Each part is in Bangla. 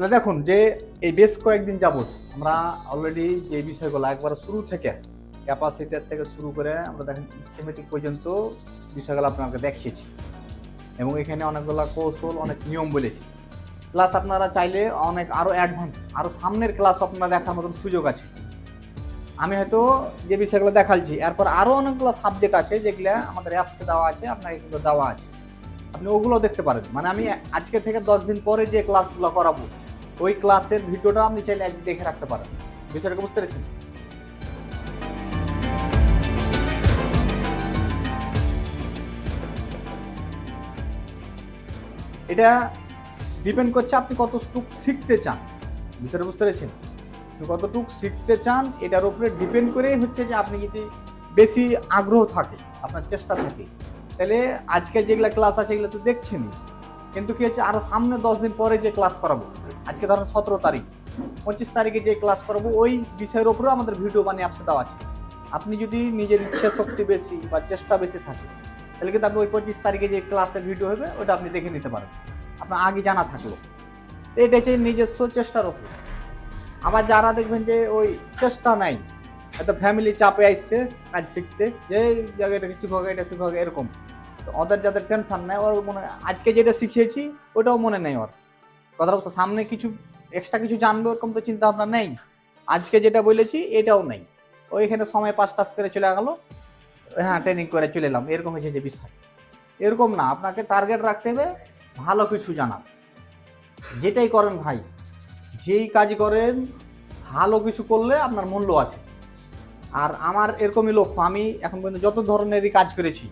তাহলে দেখুন যে এই বেশ কয়েকদিন যাবত আমরা অলরেডি যে বিষয়গুলো একবার শুরু থেকে ক্যাপাসিটার থেকে শুরু করে আমরা দেখেন স্কিমেটিক পর্যন্ত বিষয়গুলো আপনাকে দেখিয়েছি এবং এখানে অনেকগুলো কৌশল অনেক নিয়ম বলেছি। প্লাস আপনারা চাইলে অনেক আরও অ্যাডভান্স আরও সামনের ক্লাস আপনারা দেখার মতন সুযোগ আছে। আমি হয়তো যে বিষয়গুলো দেখাচ্ছি এরপর আরও অনেকগুলো সাবজেক্ট আছে যেগুলো আমাদের অ্যাপসে দেওয়া আছে, আপনাকে কিন্তু দেওয়া আছে, আপনি ওগুলো দেখতে পারেন। মানে আমি আজকে থেকে 10 দিন পরে যে ক্লাসগুলো করাবো ওই ক্লাসের ভিডিওটা আপনি চাইলে আজ দেখে রাখতে পারেন। বিষয়টাকে বুঝতে পেরেছেন? এটা ডিপেন্ড করছে আপনি কতটুক শিখতে চান। বিষয়টা বুঝতে পেরেছেন? আপনি কতটুক শিখতে চান এটার উপরে ডিপেন্ড করেই হচ্ছে যে আপনি যদি বেশি আগ্রহ থাকে, আপনার চেষ্টা থাকে, তাহলে আজকে যেগুলো ক্লাস আছে এগুলো তো দেখছেনই, কিন্তু কি হচ্ছে আরো সামনে 10 দিন পরে যে ক্লাস করাবো, আজকে ধরেন 17 তারিখ, 25 তারিখে যে ক্লাস করাবো ওই বিষয়ের উপরেও আমাদের ভিডিও বানিয়ে অ্যাপসে দেওয়া আছে। আপনি যদি নিজের ইচ্ছা শক্তি বেশি বা চেষ্টা বেশি থাকে তাহলে কিন্তু আপনি ওই 25 তারিখে যে ক্লাসের ভিডিও হবে ওটা আপনি দেখে নিতে পারেন, আপনার আগে জানা থাকলো। এটা হচ্ছে নিজস্ব চেষ্টার উপর। আবার যারা দেখবেন যে ওই চেষ্টা নাই, হয়তো ফ্যামিলি চাপে আসছে কাজ শিখতে, যে জায়গায় এটা শিখোগে এটা শিখোগে এরকম, তো ওদের যাদের টেনশন নেই ওর মনে আজকে যেটা শিখিয়েছি ওটাও মনে নেই, ওর কথাটা বলতে সামনে কিছু এক্সট্রা কিছু জানবে ওরকম তো চিন্তা ভাবনা নেই, আজকে যেটা বলেছি এটাও নেই, ওইখানে সময় 5 টাস করে চলে গেল, হ্যাঁ ট্রেনিং করে চলে এলাম, এরকম হয়েছে যে বিষয়। এরকম না, আপনাকে টার্গেট রাখতে হবে ভালো কিছু জানার। যেটাই করেন ভাই, যেই কাজ করেন ভালো কিছু করলে আপনার মূল্য আছে। আর আমার এরকমই লক্ষ্য, আমি এখন পর্যন্ত যত ধরনেরই কাজ করেছি,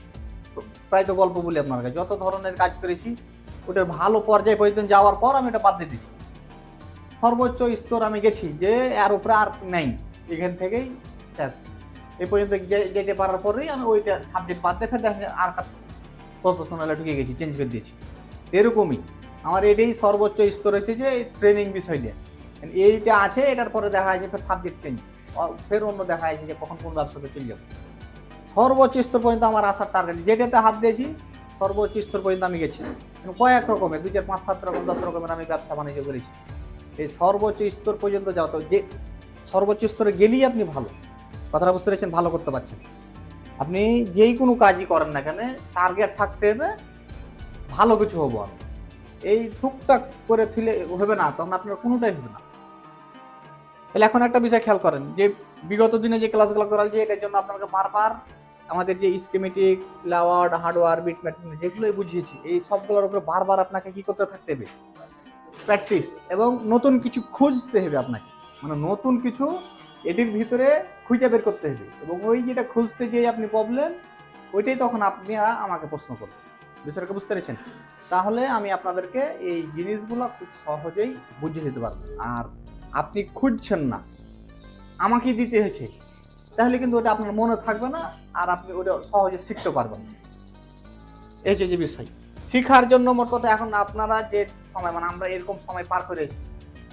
প্রায় তো গল্প বলি আপনার কাছে, যত ধরনের কাজ করেছি ওটার ভালো পর্যায়ে পর্যন্ত যাওয়ার পর আমি এটা বাদ দিয়ে দিয়েছি। সর্বোচ্চ স্তর আমি গেছি যে এর উপরে আর নেই, এখান থেকেই শেষ, এই পর্যন্ত যেতে পারার পরেই আমি ওইটা সাবজেক্ট বাদ দিয়ে ফেলে আর প্রফেশনালে ঢুকে গেছি, চেঞ্জ করে দিয়েছি। এরকমই আমার এটাই সর্বোচ্চ স্তর হচ্ছে যে ট্রেনিং বিষয় নিয়ে এইটা আছে, এটার পরে দেখা যাচ্ছে ফের সাবজেক্ট চেঞ্জ, ফের অন্য দেখা যাচ্ছে যে কখন কোন ব্যবসাতে চলে যাবো। সর্বোচ্চ স্তর পর্যন্ত আমার আসার টার্গেট, যেটাতে হাত দিয়েছি সর্বোচ্চ স্তর পর্যন্ত আমি গেছি। কয়েক রকমের 2 4 5 7 রকম 10 রকমের আমি ব্যবসা বাণিজ্য করেছি। এই সর্বোচ্চ স্তর পর্যন্ত যাও, তো যে সর্বোচ্চ স্তরে গেলেই আপনি ভালো, কথাটা বুঝতে পেরেছেন, ভালো করতে পারছেন। আপনি যেই কোনো কাজই করেন না কেন টার্গেট থাকতে হবে ভালো কিছু হবো আমি, এই টুকটাক করে থুলে হবে না, তখন আপনার কোনোটাই হবে না। তাহলে এখন একটা বিষয় খেয়াল করেন যে বিগত দিনে যে ক্লাসগুলো করাল যে এটার জন্য আপনাকে বারবার আমাদের যে স্কিমেটিক লাওয়ার্ড হার্ডওয়্যার বিটম্যাপ যেগুলোই বুঝিয়েছি এই সবগুলোর উপরে বারবার আপনাকে কি করতে থাকতে হবে, প্র্যাকটিস, এবং নতুন কিছু খুঁজতে হবে আপনাকে, মানে নতুন কিছু এটির ভিতরে খুঁজে বের করতে হবে, এবং ওই যেটা খুঁজতে যেয়ে আপনি প্রবলেম ওইটাই তখন আপনারা আমাকে প্রশ্ন করবেন। বিষয়টাকে বুঝতে পেরেছেন? তাহলে আমি আপনাদেরকে এই জিনিসগুলো খুব সহজেই বুঝিয়ে দিতে পারবো। আর আপনি খুঁজছেন না, আমাকে দিতে হয়েছে, তাহলে কিন্তু ওটা আপনার মনে থাকবে না, আর আপনি ওটা সহজে শিখতে পারবেন না। এই যে বিষয় শিখার জন্য মোট কথা এখন আপনারা যে সময়, মানে আমরা এরকম সময় পার করে এসেছি,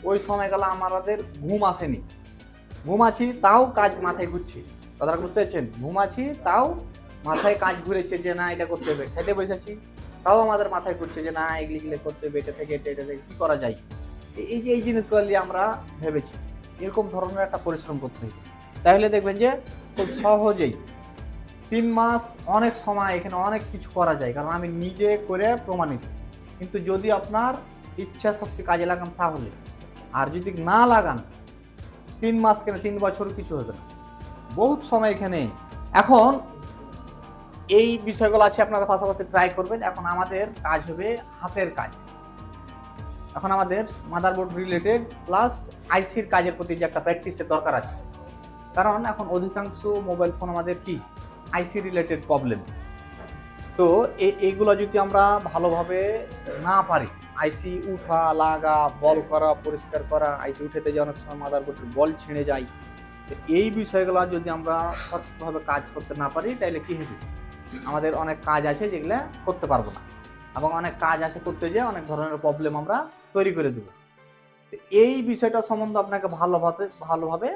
ওই সময়গুলো আমাদের ঘুম আসেনি, ঘুম আছি তাও কাজ মাথায় ঘুরছে, কথাটা বুঝতে পেরেছেন? ঘুম আছি তাও মাথায় কাজ ঘুরেছে যে না এটা করতে হবে, খেতে বসেছি তাও আমাদের মাথায় ঘুরছে যে না এগুলি করতে হবে, এটা থেকে এটা থেকে কি করা যায়, এই যে এই জিনিসগুলো নিয়ে আমরা ভেবেছি এরকম ধরনের একটা পরিশ্রম করতে হবে। তাহলে দেখবেন যে খুব সহজেই 3 মাস অনেক সময় এখানে অনেক কিছু করা যায়, কারণ আমি নিজে করে প্রমাণিত। কিন্তু যদি আপনার ইচ্ছা শক্তি কাজে লাগান তাহলে, আর যদি না লাগান 3 মাস কেন 3 বছর কিছু হবে না, বহুত সময় এখানে। এখন এই বিষয়গুলো আছে আপনারা পাশাপাশি ট্রাই করবেন। এখন আমাদের কাজ হবে হাতের কাজ, এখন আমাদের মাদারবোর্ড রিলেটেড প্লাস আইসির কাজের প্রতি যে একটা প্র্যাকটিসের দরকার আছে, কারণ এখন অধিকাংশ মোবাইল ফোন আমাদের কি আইসি রিলেটেড প্রবলেম। তো এইগুলো যদি আমরা ভালোভাবে না পারি, আইসি উঠা লাগা বল করা পরিষ্কার করা, আইসি উঠেতে যে অনেক সময় মাদারবোর্ডের বল ছিঁড়ে যায়, এই বিষয়গুলো যদি আমরা সঠিকভাবে কাজ করতে না পারি তাহলে কি হবে, আমাদের অনেক কাজ আছে যেগুলো করতে পারবো না, এবং অনেক কাজ আছে করতে যেয়ে অনেক ধরনের প্রবলেম আমরা তৈরি করে দেবো। এই বিষয়টা সম্বন্ধে আপনাকে ভালোভাবে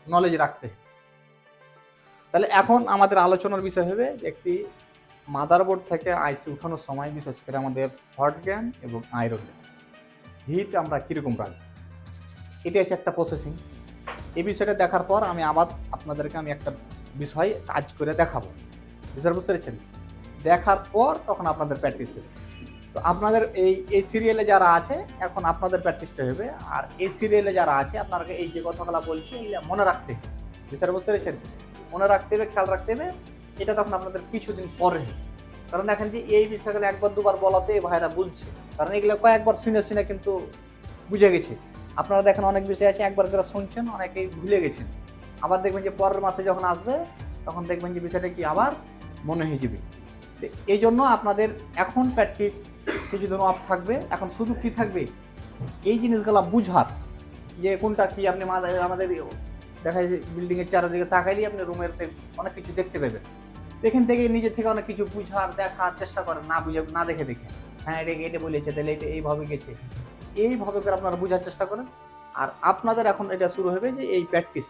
নলেজ রাখতে হবে। তাহলে এখন আমাদের আলোচনার বিষয় হবে একটি মাদারবোর্ড থেকে আইসি উঠানোর সময় বিশেষ করে আমাদের হট জ্ঞান এবং আয়রন জ্ঞান। হিট আমরা কীরকম রাখবো, এটা হচ্ছে একটা প্রসেসিং। এই বিষয়টা দেখার পর আমি আবার আপনাদেরকে আমি একটা বিষয় কাজ করে দেখাবো, বিষয় বুঝতে পেরেছেন? দেখার পর তখন আপনাদের প্র্যাকটিস হবে। তো আপনাদের এই সিরিয়ালে যারা আছে এখন আপনাদের প্র্যাকটিসটা হবে, আর এই সিরিয়ালে যারা আছে আপনাকে এই যে কথাগুলো বলছি এগুলো মনে রাখতে হবে, বিষয়টা বুঝতে পেরেছেন? মনে রাখতে হবে, খেয়াল রাখতে হবে। এটা তখন আপনাদের কিছুদিন পরে হবে। কারণ দেখেন যে এই বিষয়গুলো একবার দুবার বলাতে ভাইরা বুঝছে, কারণ এগুলো কয়েকবার শুনে শুনে কিন্তু বুঝে গেছে। আপনারা দেখেন অনেক বিষয় আছে একবার করে শুনছেন, অনেকেই ভুলে গেছেন, আবার দেখবেন যে পরের মাসে যখন আসবে তখন দেখবেন যে বিষয়টা কি আবার মনে হয়ে যাবে। এই জন্য আপনাদের এখন প্র্যাকটিস কিছুদিন অফ থাকবে, এখন শুধু কি থাকবে এই জিনিসগুলো বুঝার, যে কোনটা কি আপনি আমাদের দেখা যায় বিল্ডিংয়ের চারিদিকে তাকাইলেই আপনি রুমের অনেক কিছু দেখতে পাবেন। এখান থেকে নিজে থেকে অনেক কিছু বুঝার দেখার চেষ্টা করেন, না বুঝে না দেখে দেখে, হ্যাঁ এটা বলেছে তাহলে এটা এইভাবে গেছে, এইভাবে করে আপনারা বোঝার চেষ্টা করেন। আর আপনাদের এখন এটা শুরু হবে যে এই প্র্যাকটিস।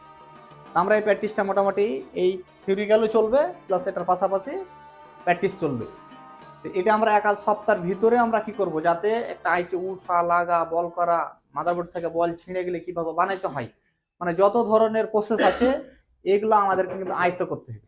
আমরা এই প্র্যাকটিসটা মোটামুটি এই থিওরিক্যালও চলবে, প্লাস এটার পাশাপাশি প্র্যাকটিস চলবে। এটা আমরা এক আধ সপ্তাহের ভিতরে আমরা কি করব, যাতে একটা আইসি উঠা লাগা বল করা, মাদারবোর্ড থেকে বল ছিঁড়ে গেলে কিভাবে বানাইতে হয়, মানে যত ধরনের প্রসেস আছে এগুলো আমাদেরকে কিন্তু আয়ত্ত করতে হবে।